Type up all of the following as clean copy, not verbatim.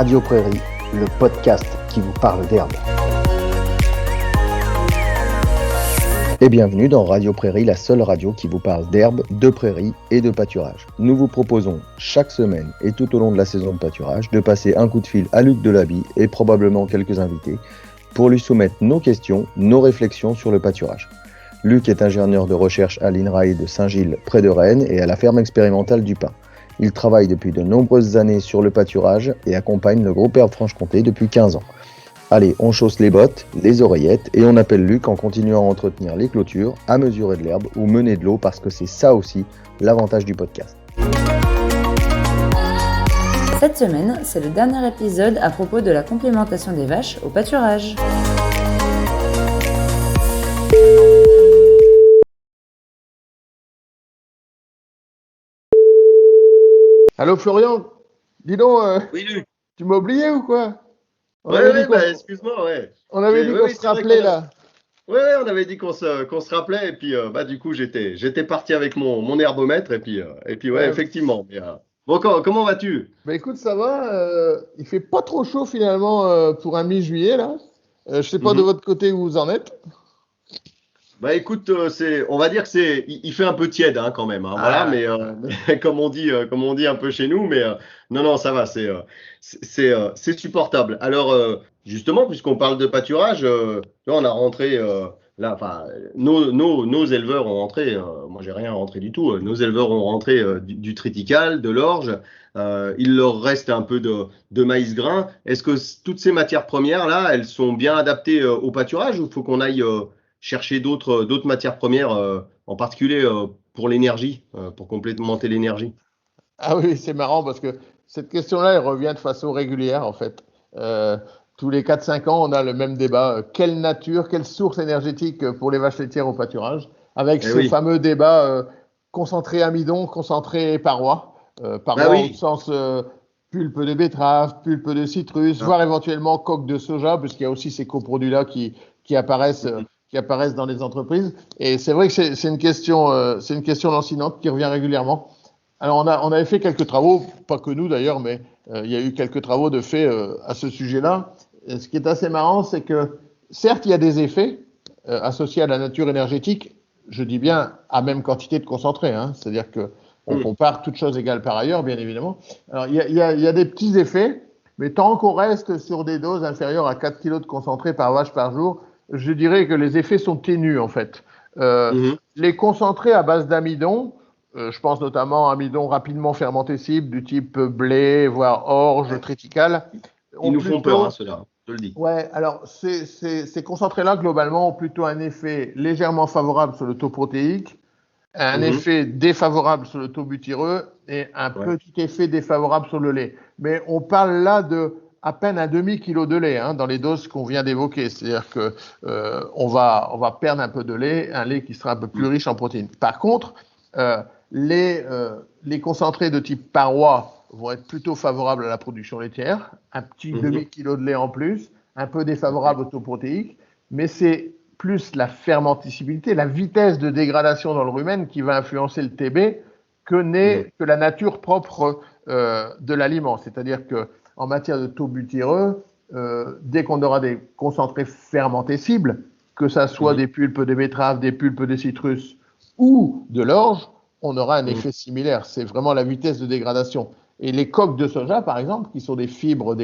Radio Prairie, le podcast qui vous parle d'herbe. Et bienvenue dans Radio Prairie, la seule radio qui vous parle d'herbe, de prairie et de pâturage. Nous vous proposons chaque semaine et tout au long de la saison de pâturage de passer un coup de fil à Luc Delaby et probablement quelques invités pour lui soumettre nos questions, nos réflexions sur le pâturage. Luc est ingénieur de recherche à l'INRAE de Saint-Gilles près de Rennes et à la ferme expérimentale du Pin. Il travaille depuis de nombreuses années sur le pâturage et accompagne le groupe Herbe Franche-Comté depuis 15 ans. Allez, on chausse les bottes, les oreillettes et on appelle Luc en continuant à entretenir les clôtures, à mesurer de l'herbe ou mener de l'eau parce que c'est ça aussi l'avantage du podcast. Cette semaine, c'est le dernier épisode à propos de la complémentation des vaches au pâturage. Allô Florian, dis donc, Oui, Luc. tu m'as oublié ou quoi? Excuse-moi, ouais. On avait dit qu'on se rappelait là. Ouais, on avait dit qu'on se rappelait et puis du coup j'étais parti avec mon herbomètre et puis Ouais. effectivement. Mais, bon, comment vas-tu? Bah écoute, ça va, il fait pas trop chaud finalement pour un mi-juillet là. Je sais pas de votre côté où vous en êtes. Bah écoute, on va dire que il fait un peu tiède quand même, voilà, mais comme on dit un peu chez nous, mais non, ça va, c'est supportable. Alors justement, puisqu'on parle de pâturage, là, on a rentré là, enfin nos éleveurs ont rentré, moi j'ai rien rentré du tout. Nos éleveurs ont rentré du triticale, de l'orge. Il leur reste un peu de maïs grain. Est-ce que toutes ces matières premières là, elles sont bien adaptées au pâturage ou faut qu'on aille chercher d'autres matières premières, en particulier pour l'énergie, pour complémenter l'énergie? Ah oui, c'est marrant parce que cette question-là, elle revient de façon régulière en fait. Tous les 4-5 ans, on a le même débat. Quelle nature, quelle source énergétique pour les vaches laitières au pâturage? Avec ce fameux débat concentré amidon, concentré paroi. Paroi au sens pulpe de betterave, pulpe de citrus, voire éventuellement coque de soja, puisqu'il y a aussi ces coproduits-là qui apparaissent dans les entreprises. Et c'est vrai que c'est une question lancinante qui revient régulièrement. Alors, on avait fait quelques travaux, pas que nous d'ailleurs, mais il y a eu quelques travaux de fait à ce sujet-là. Et ce qui est assez marrant, c'est que certes, il y a des effets associés à la nature énergétique, je dis bien à même quantité de concentré, c'est-à-dire qu'on compare toutes choses égales par ailleurs, bien évidemment. Alors, il y a des petits effets, mais tant qu'on reste sur des doses inférieures à 4 kg de concentré par vache par jour, je dirais que les effets sont ténus en fait. Les concentrés à base d'amidon, je pense notamment à amidon rapidement fermentescible du type blé, voire orge, triticale. Ils nous font peur, ceux-là, je te le dis. Ouais, alors ces concentrés-là, globalement, ont plutôt un effet légèrement favorable sur le taux protéique, un effet défavorable sur le taux butyreux et un petit effet défavorable sur le lait. Mais on parle là de à peine un demi-kilo de lait dans les doses qu'on vient d'évoquer. C'est-à-dire que on va perdre un peu de lait, un lait qui sera un peu plus riche en protéines. Par contre, les concentrés de type paroi vont être plutôt favorables à la production laitière, un petit demi-kilo de lait en plus, un peu défavorable au taux protéique, mais c'est plus la fermentescibilité, la vitesse de dégradation dans le rumen qui va influencer le TB que la nature propre de l'aliment. C'est-à-dire que en matière de taux butyreux, dès qu'on aura des concentrés fermentescibles, que ça soit des pulpes de betterave, des pulpes de citrus ou de l'orge, on aura un effet similaire. C'est vraiment la vitesse de dégradation. Et les coques de soja, par exemple, qui sont des fibres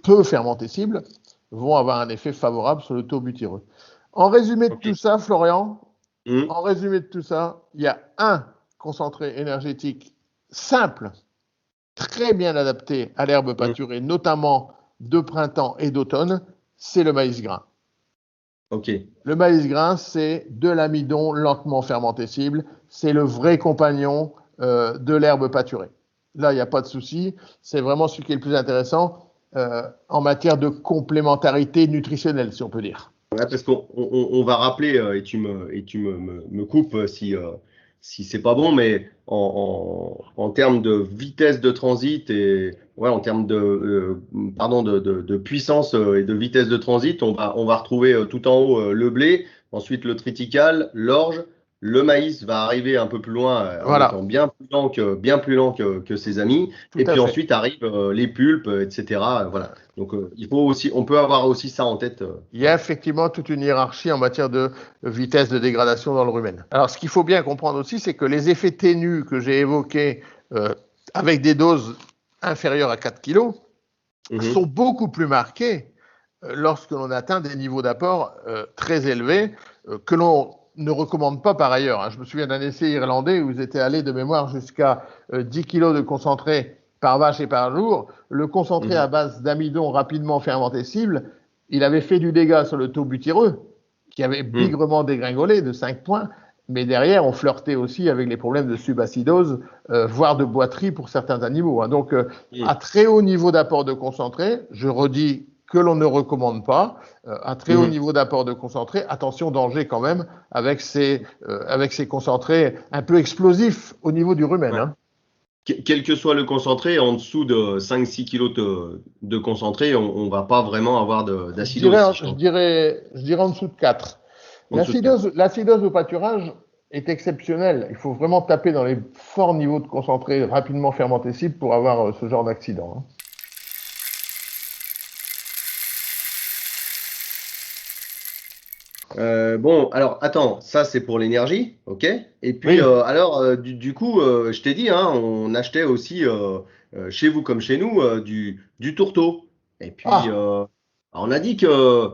peu fermentescibles, vont avoir un effet favorable sur le taux butyreux. En résumé de tout ça, Florian, il y a un concentré énergétique simple, très bien adapté à l'herbe pâturée, notamment de printemps et d'automne, c'est le maïs grain. Le maïs grain, c'est de l'amidon lentement fermentescible, c'est le vrai compagnon de l'herbe pâturée. Là, il n'y a pas de souci, c'est vraiment celui qui est le plus intéressant en matière de complémentarité nutritionnelle, si on peut dire. Ouais, parce qu'on va rappeler, et tu me coupes si c'est pas bon, mais en termes de vitesse de transit et en termes de puissance et de vitesse de transit, on va retrouver tout en haut le blé, ensuite le triticale, l'orge, le maïs va arriver un peu plus loin en Voilà, étant bien plus lent que ses amis. tout Et à puis fait. ensuite arrivent les pulpes, etc. Voilà. Donc on peut avoir aussi ça en tête. Il y a effectivement toute une hiérarchie en matière de vitesse de dégradation dans le rumen. Alors, ce qu'il faut bien comprendre aussi, c'est que les effets ténus que j'ai évoqués avec des doses inférieures à 4 kg sont beaucoup plus marqués lorsque l'on atteint des niveaux d'apport très élevés que l'on ne recommande pas par ailleurs. Hein. Je me souviens d'un essai irlandais où ils étaient allés de mémoire jusqu'à 10 kg de concentré par vache et par jour. Le concentré à base d'amidon rapidement fermentescible, il avait fait du dégât sur le taux butyreux, qui avait bigrement dégringolé de 5 points, mais derrière, on flirtait aussi avec les problèmes de subacidose, voire de boiterie pour certains animaux. Hein. Donc, à très haut niveau d'apport de concentré, je redis que l'on ne recommande pas, à très haut niveau d'apport de concentré, attention, danger quand même, avec ces concentrés un peu explosifs au niveau du rumen. Ouais. Hein. Quel que soit le concentré, en dessous de 5-6 kg de concentré, on ne va pas vraiment avoir d'acidose. Je dirais en dessous de 4. L'acidose au pâturage est exceptionnelle. Il faut vraiment taper dans les forts niveaux de concentré rapidement fermentescibles pour avoir ce genre d'accident. Hein. Bon, alors attends, ça c'est pour l'énergie, ok? Et puis du coup, je t'ai dit, hein, on achetait aussi chez vous comme chez nous du tourteau. Et puis on a dit que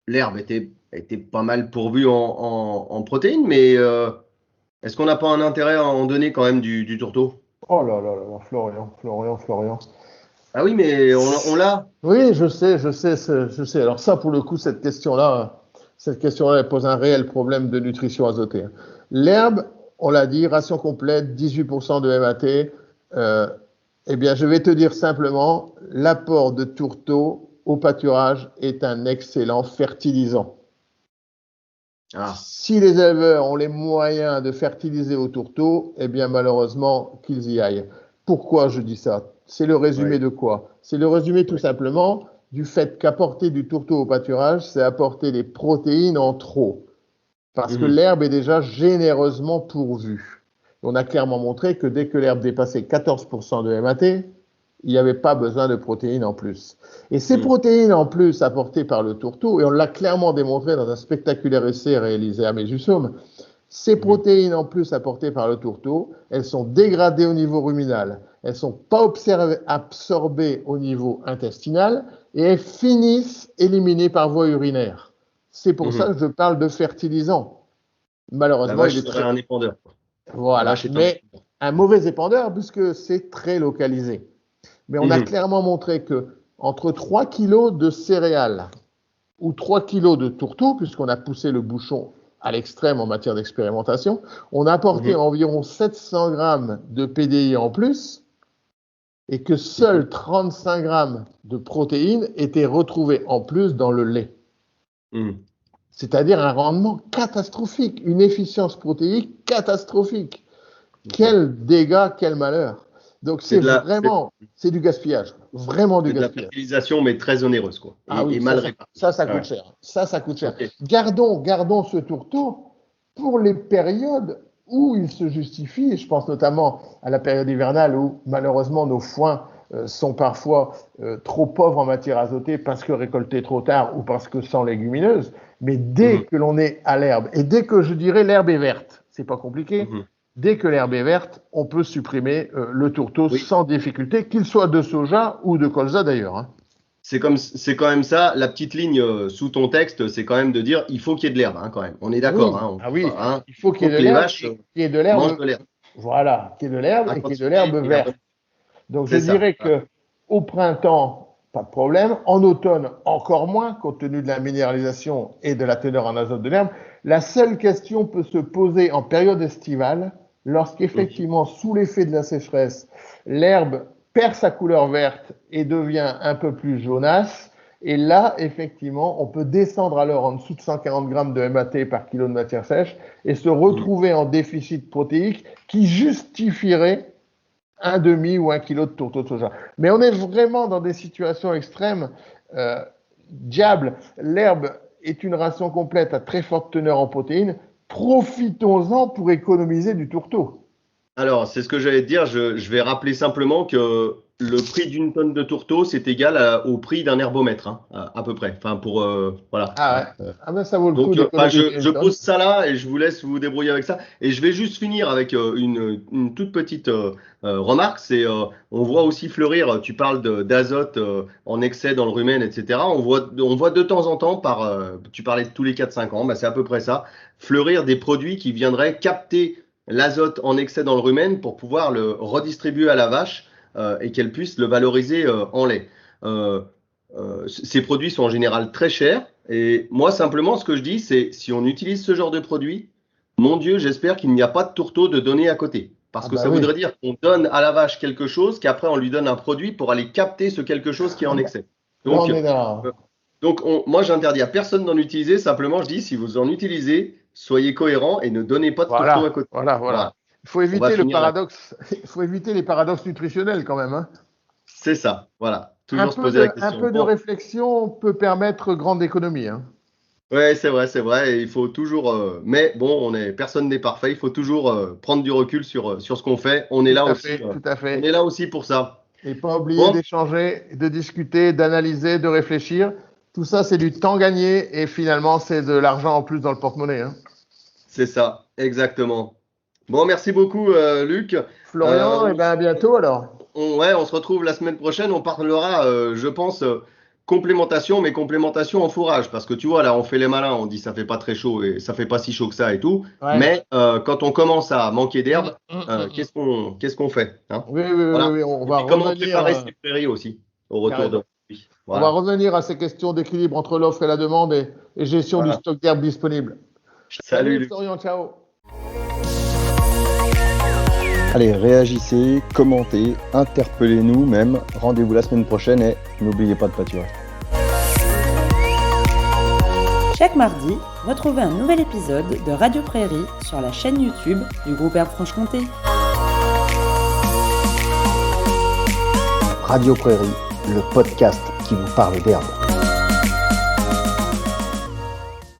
l'herbe était pas mal pourvue en protéines, mais est-ce qu'on n'a pas un intérêt à en donner quand même du tourteau? Oh là là là, Florian. Ah oui, mais on l'a. Oui, je sais. Alors ça, pour le coup, cette question-là, elle pose un réel problème de nutrition azotée. L'herbe, on l'a dit, ration complète, 18% de MAT. Eh bien, je vais te dire simplement, l'apport de tourteau au pâturage est un excellent fertilisant. Si les éleveurs ont les moyens de fertiliser au tourteau, eh bien, malheureusement, qu'ils y aillent. Pourquoi je dis ça? C'est le résumé de quoi? C'est le résumé tout simplement du fait qu'apporter du tourteau au pâturage, c'est apporter des protéines en trop. Parce que l'herbe est déjà généreusement pourvue. On a clairement montré que dès que l'herbe dépassait 14% de MAT, il n'y avait pas besoin de protéines en plus. Et ces protéines en plus apportées par le tourteau, et on l'a clairement démontré dans un spectaculaire essai réalisé à Mésusaume, ces protéines en plus apportées par le tourteau, elles sont dégradées au niveau ruminal, elles ne sont pas absorbées au niveau intestinal et elles finissent éliminées par voie urinaire. C'est pour ça que je parle de fertilisant. Malheureusement, la vache serait un épandeur. Voilà, mais un mauvais épandeur puisque c'est très localisé. Mais on a clairement montré que entre 3 kg de céréales ou 3 kg de tourteau, puisqu'on a poussé le bouchon à l'extrême en matière d'expérimentation, on a apporté environ 700 grammes de PDI en plus et que seuls 35 grammes de protéines étaient retrouvés en plus dans le lait. C'est-à-dire un rendement catastrophique, une efficience protéique catastrophique. Quel dégât, quel malheur. Donc c'est du gaspillage, vraiment du gaspillage. C'est de la fertilisation, mais très onéreuse, quoi. Et mal répartie. Ça coûte cher. Ça coûte cher. Okay. Gardons ce tourteau pour les périodes où il se justifie. Je pense notamment à la période hivernale où malheureusement nos foins sont parfois trop pauvres en matière azotée parce que récoltés trop tard ou parce que sans légumineuses. Mais dès que l'on est à l'herbe, et dès que je dirais l'herbe est verte, c'est pas compliqué. Dès que l'herbe est verte, on peut supprimer le tourteau sans difficulté, qu'il soit de soja ou de colza d'ailleurs. Hein. C'est quand même ça, la petite ligne sous ton texte, c'est quand même de dire il faut qu'il y ait de l'herbe, hein, quand même. On est d'accord. Il faut qu'il y ait de l'herbe. Qu'il y ait de l'herbe. Voilà, qu'il y ait de l'herbe et qu'il y ait de l'herbe verte. Donc je dirais qu'au printemps, pas de problème. En automne, encore moins, compte tenu de la minéralisation et de la teneur en azote de l'herbe. La seule question peut se poser en période estivale, lorsqu'effectivement, sous l'effet de la sécheresse, l'herbe perd sa couleur verte et devient un peu plus jaunasse. Et là, effectivement, on peut descendre alors en dessous de 140 grammes de MAT par kilo de matière sèche et se retrouver en déficit protéique qui justifierait un demi ou 1 kilo de tourteau de soja. Mais on est vraiment dans des situations extrêmes. Diable, l'herbe est une ration complète à très forte teneur en protéines. profitons-en pour économiser du tourteau. Alors, c'est ce que j'allais te dire. Je vais rappeler simplement que le prix d'une tonne de tourteau, c'est égal au prix d'un herbomètre, hein, à peu près. Enfin, pour voilà. Ah ouais. Ah ben ça vaut le coup Donc, d'économiser je une tonne. pose ça là et je vous laisse vous débrouiller avec ça. Et je vais juste finir avec une toute petite remarque. C'est on voit aussi fleurir. Tu parles d'azote en excès dans le rumen, etc. On voit de temps en temps tu parlais de tous les 4-5 ans. Bah, c'est à peu près ça. Fleurir des produits qui viendraient capter l'azote en excès dans le rumen pour pouvoir le redistribuer à la vache et qu'elle puisse le valoriser en lait. Ces produits sont en général très chers et moi simplement ce que je dis c'est si on utilise ce genre de produit, mon Dieu, j'espère qu'il n'y a pas de tourteau de donner à côté. Parce que ça voudrait dire qu'on donne à la vache quelque chose, qu'après on lui donne un produit pour aller capter ce quelque chose qui est en excès. Donc, on est là. Moi j'interdis à personne d'en utiliser, simplement je dis si vous en utilisez, soyez cohérents et ne donnez pas de tourteau à côté. Voilà. Il faut éviter le paradoxe. Il faut éviter les paradoxes nutritionnels quand même. Hein. C'est ça, voilà. Toujours se poser la question. Un peu de réflexion peut permettre grande économie. Hein. Ouais, c'est vrai. Et il faut toujours. Mais bon, personne n'est parfait. Il faut toujours prendre du recul sur ce qu'on fait. On est là aussi. Tout à fait. On est là aussi pour ça. Et pas oublier d'échanger, de discuter, d'analyser, de réfléchir. Tout ça, c'est du temps gagné et finalement, c'est de l'argent en plus dans le porte-monnaie. Hein. C'est ça, exactement. Bon, merci beaucoup, Luc. Florian, et à bientôt alors. On se retrouve la semaine prochaine. On parlera, je pense, complémentation, mais complémentation en fourrage. Parce que tu vois, là, on fait les malins. On dit ça fait pas très chaud et ça fait pas si chaud que ça et tout. Ouais. Mais quand on commence à manquer d'herbe, qu'est-ce qu'on fait hein Oui, on va comment préparer ces prairies aussi au retour de pluie. Voilà. On va revenir à ces questions d'équilibre entre l'offre et la demande et gestion du stock d'herbe disponible. Salut Florian, ciao. Allez, réagissez, commentez, interpellez-nous même. Rendez-vous la semaine prochaine et n'oubliez pas de pâturer. Chaque mardi, retrouvez un nouvel épisode de Radio Prairie sur la chaîne YouTube du groupe Herbe Franche-Comté. Radio Prairie, le podcast qui vous parle d'herbe.